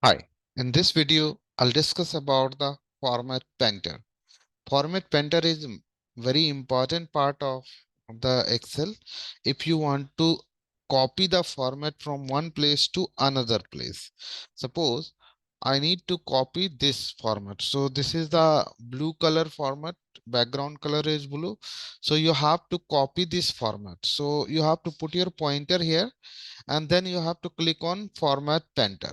Hi, in this video, I'll discuss about the format painter. Format painter is very important part of the Excel. If you want to copy the format from one place to another place, suppose I need to copy this format. So this is the blue color format, background color is blue. So you have to copy this format. So you have to put your pointer here and then you have to click on format painter.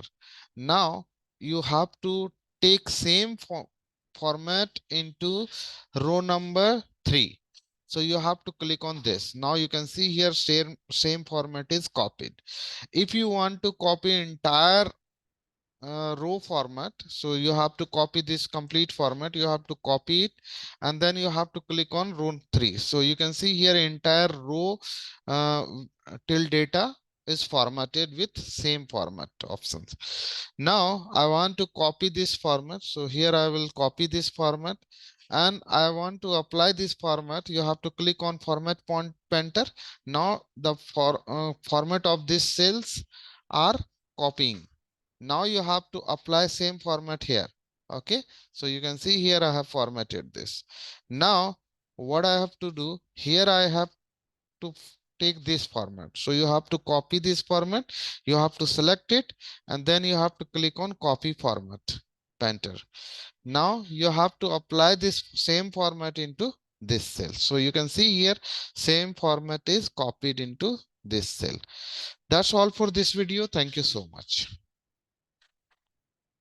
Now you have to take same format into row number 3. So you have to click on this. Now you can see here same format is copied. If you want to copy entire row format, so you have to copy this complete format, you have to copy it and then you have to click on row 3. So you can see here entire row uh, till data is formatted with same format options. Now I want to copy this format, so here I will copy this format and I want to apply this format. You have to click on format painter. Now the format of these cells are copying. Now you have to apply same format here. Okay, so you can see here I have formatted this. Now what I have to do here, I have to take this format. So you have to copy this format, you have to select it and then you have to click on copy format painter. Now you have to apply this same format into this cell. So you can see here same format is copied into this cell. That's all for this video. Thank you so much.